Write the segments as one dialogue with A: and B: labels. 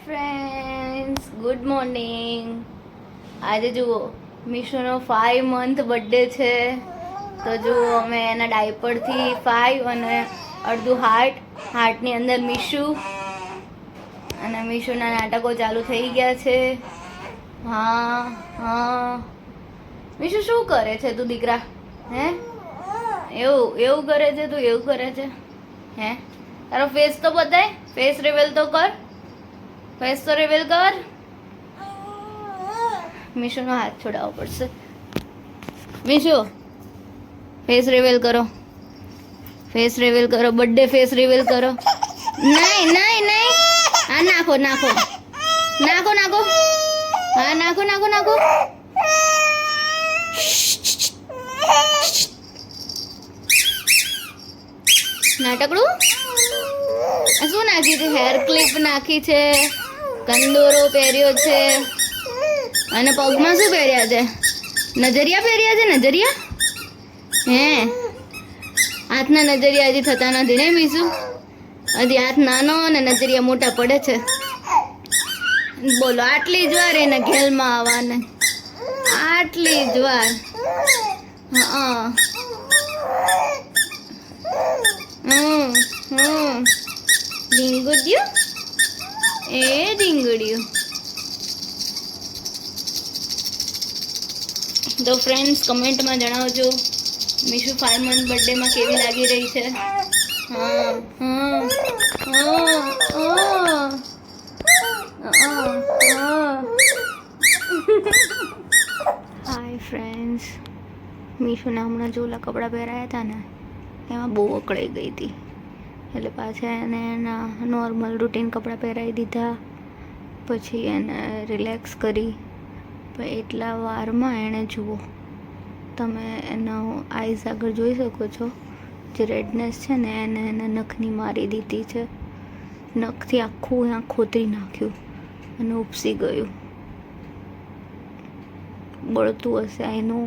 A: Friends, good morning. આજે જુઓ મીશુનો 5 month birthday છે. તો જુઓ અમે એના ડાયપરથી 5 અને અડધું હાર્ટની અંદર મીશુ અને મીશુના નાટકો ચાલુ થઈ ગયા છે. હા હા મીશુ શું કરે છે તું દીકરા? હે એવું કરે છે તું? એવું કરે છે હે? તારો ફેસ તો બતાય, ફેસ રિવીલ તો કર, ફેસ તો રિવીલ કર. મીશુનો હાથ છોડાવવો પડશે. મીશુ ફેસ રિવીલ કરો, ફેસ રિવીલ કરો, બર્થડે ફેસ રિવીલ કરો. નહીં નહીં નહીં, હા નાખો નાખો નાખો નાખો, હા નાખો નાખો નાખો. નાટકડું શું નાખ્યું છે? હેર ક્લિપ નાખી છે, કંદોરો પહેર્યો છે અને પગમાં શું પહેર્યા છે? નજરિયા પહેર્યા છે. નજરિયા હે? હાથના નજરિયા હજી થતા નથી ને મીશુ? હજી હાથ નાનો અને નજરિયા મોટા પડે છે. બોલો, આટલી જ વાર એને ઘેલમાં આવવાને, આટલી જ વાર. હા ડીંગુડિયું, એ ડીંગુડિયું. તો ફ્રેન્ડ્સ, કમેન્ટમાં જણાવજો મીશુ 5 મંથ બર્થડેમાં કેવી લાગી રહી છે. હા હા હાય ફ્રેન્ડ્સ, મીશુના હમણાં જે ઓલા કપડાં પહેરાયા હતા ને એમાં બહુ અકળાઈ ગઈ હતી, એટલે પાછા એને એના નોર્મલ રૂટીન કપડાં પહેરાવી દીધા. પછી એને રિલેક્સ કરી. પણ એટલા વારમાં એણે જુઓ તમે એના આઈઝ આગળ જોઈ શકો છો, જે રેડનેસ છે ને એને એના નખની મારી દીધી છે. નખથી આખું ત્યાં ખોતરી નાખ્યું અને ઉપસી ગયું. બળતું હશે એનું,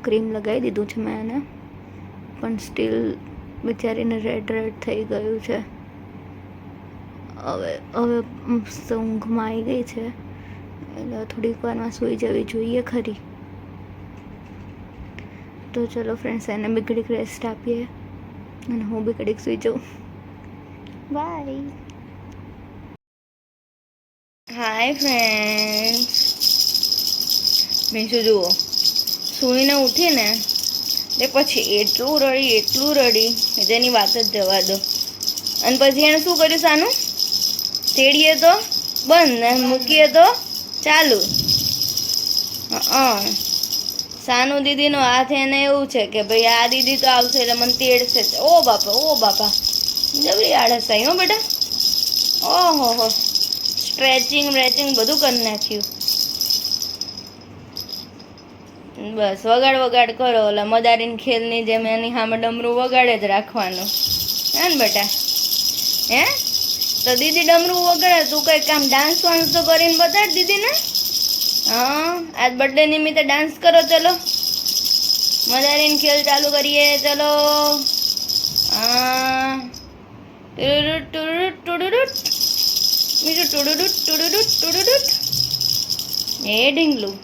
A: ક્રીમ લગાવી દીધું છે મેં એને, પણ સ્ટીલ બિચારીને રેડ થઈ ગયું છે. હવે ઊંઘમાં આવી ગઈ છે, એટલે થોડીક વારમાં સૂઈ જવી જોઈએ ખરી. તો ચલો ફ્રેન્ડ્સ, એને બી ઘડીક રેસ્ટ આપીએ અને હું બી ઘડીક સૂઈ જાઉં. બાય. હાય ફ્રેન્ડ્સ, મીશુ જુઓ સૂઈને ઉઠીને તે પછી એટલું રડી કે જેની વાત જ જવા દો. અને પછી એણે શું કર્યું? સાનું તેડીએ તો બંધ ને મૂકીએ તો ચાલુ. સાનુ દીદીનો હાથ એને એવું છે કે ભાઈ આ દીદી તો આવશે એટલે મને તેડશે. ઓ બાપા જબરી આળસ આવી હો બેટા. ઓહો હો, સ્ટ્રેચિંગ બધું કરી નાખ્યું. બસ વગાડ કરો, ઓલા મદારીન ખેલની જેમ એની સામે ડમરું વગાડે જ રાખવાનું. હે ને બેટા? હે તો દીદી ડમરું વગાડે, તું કંઈક કામ ડાન્સ વાન્સ તો કરીને બતાડ દીદીને. હા, આજ બર્થડે નિમિત્તે ડાન્સ કરો. ચલો મદારીન ખેલ ચાલુ કરીએ. ચલો હા, ટુડુડુટ મીઠું ટુડુડુટ. એ ઢીંગલું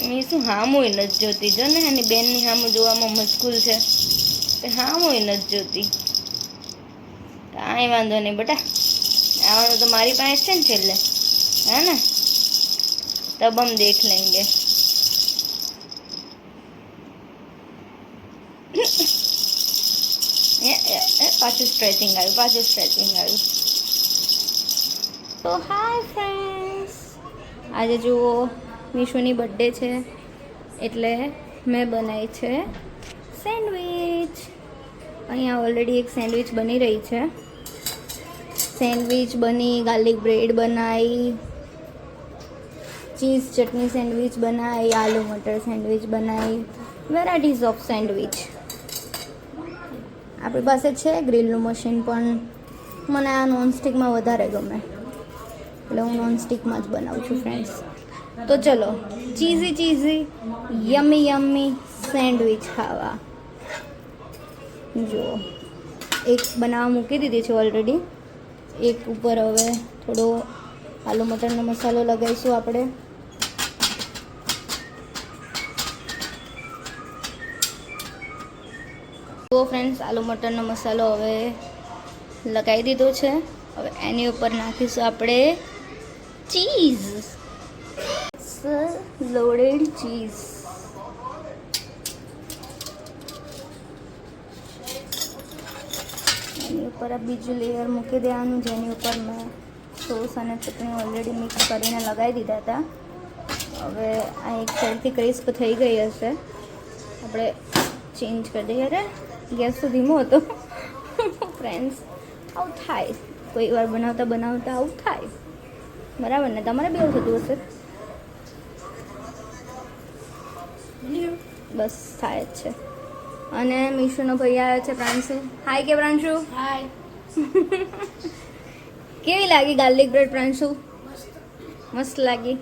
A: મીશુ હામુય નથી જોતી. જો ને એની બેનની હામું જોવામાં મશગુલ છે, હામુય નથી જોતી. કાંઈ વાંધો નહીં બેટા, આવવાનું તો મારી પાસે છે ને છેલ્લે, હે ને? તબ હમ દેખ લેંગે. પાછું સ્ટ્રેચિંગ આવ્યું. તો હાય ફ્રેન્ડ્સ, આજે જુઓ મીશુની બર્થડે છે એટલે મેં બનાવી છે સેન્ડવિચ. અહીંયા ઓલરેડી એક સેન્ડવિચ બની રહી છે. સેન્ડવિચ બની, ગાર્લિક બ્રેડ બનાવી, ચીઝ ચટણી સેન્ડવિચ બનાવી, આલુ મટર સેન્ડવિચ બનાવી, વેરાયટીઝ ઓફ સેન્ડવિચ. આપણી પાસે છે ગ્રીલનું મશીન, પણ મને આ નોનસ્ટિકમાં વધારે ગમે એટલે હું નોનસ્ટિકમાં જ બનાવું છું ફ્રેન્ડ્સ. તો ચલો ચીઝી યમ્મી સેન્ડવિચ ખાવા. જુઓ એક બનાવવા મૂકી દીધી છે ઓલરેડી. એક ઉપર હવે થોડો આલુ મટરનો મસાલો લગાવીશું આપણે. તો ફ્રેન્ડ્સ આલુ મટરનો મસાલો હવે લગાવી દીધો છે. હવે એની ઉપર નાખીશું આપણે ચીઝ, લોડેડ ચીઝ. એની ઉપર આ બીજું લેયર મૂકી દેવાનું, જેની ઉપર મેં સોસ અને ચટણી ઓલરેડી મિક્સ કરીને લગાવી દીધા હતા. હવે આ એક સાઈડથી ક્રિસ્પ થઈ ગઈ હશે, આપણે ચેન્જ કરી દઈએ. અરે ગેસ તો ધીમો હતો ફ્રેન્ડ્સ, આવું થાય કોઈ વાર બનાવતા બનાવતા, આવું થાય. બરાબર ને? તમારે બી આવું થતું હશે. બસ થાય જ છે. અને મીશુનો ભાઈ આવ્યો છે પ્રાંશુ. હાય કે પ્રાંશુ?
B: હાય.
A: કેવી લાગી ગાર્લિક બ્રેડ પ્રાંશુ? મસ્ત લાગી.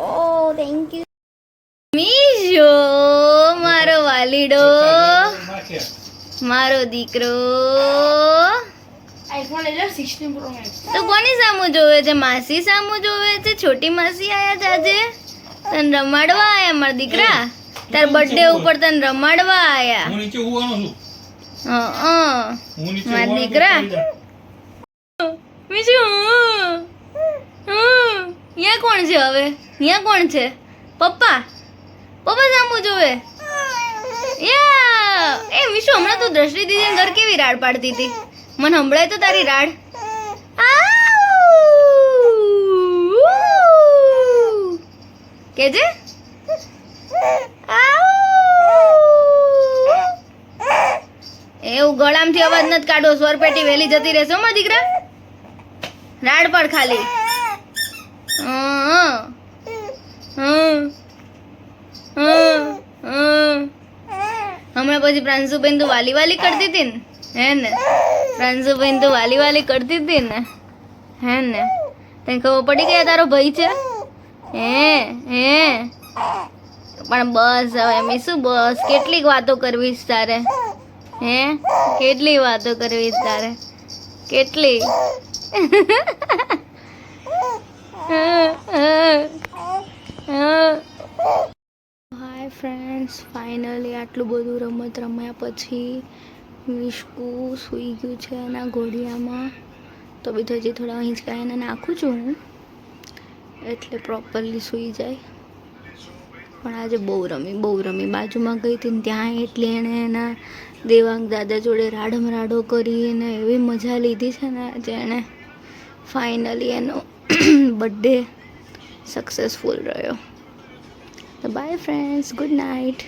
A: ઓ થેન્ક યુ મીશુ, મારો વાલીડો, મારો દીકરો.
B: IPhone 16 pro max.
A: તો કોની સામું જોવે છે? માસી સામું જોવે છે. છોટી માસી આયા છે આજે, તને રમાડવા આયા મારા દીકરા. તાર બર્થડે ઉપર તને રમાડવા આયા.
C: હું નીચે ઉવાનો છું.
A: હું મારા દીકરા. મીશુ, અહીંયા કોણ છે હવે? અહીંયા કોણ છે? પપ્પા. પપ્પા સામું જોવે. યા એ મીશુ, હમણાં તું દ્રષ્ટિ દીદીને ઘર કેવી રાડ પાડતી હતી? મને સંભળાય તો તારી રાડ. કેજે. એવું ગળામથી અવાજ નથી કાઢવો, સ્વર પેટી વહેલી જતી રહેશે મારા દીકરા. રાડ પર ખાલી. હમણાં પછી પ્રાંશુબેન તું વાલી વાલી કરતી હતી ને, હે ને? પ્રાંશુબેન તું વાલી વાલી કરતી હતી ને, હે ને? તને ખબર પડી ગયા તારો ભાઈ છે? હે પણ બસ હવે મીશુ, બસ કેટલીક વાતો કરવીશ તારે? હે કેટલી વાતો કરવીશ તારે? કેટલી? હાય ફ્રેન્ડ્સ, ફાઇનલી આટલું બધું રમત રમ્યા પછી મિશ્કુ સૂઈ ગયું છે એના ઘોડિયામાં. તો બી હજી થોડા હિંચકા એને નાખું છું હું, એટલે પ્રોપરલી સૂઈ જાય. પણ આજે બહુ રમી. બાજુમાં ગઈ હતી ને ત્યાં એટલે એણે એના દેવાંગ દાદા જોડે રાડો કરીને એવી મજા લીધી છે ને આજે એણે. ફાઇનલી એનો બર્થડે સક્સેસફુલ રહ્યો. તો બાય ફ્રેન્ડ્સ, ગુડ નાઇટ.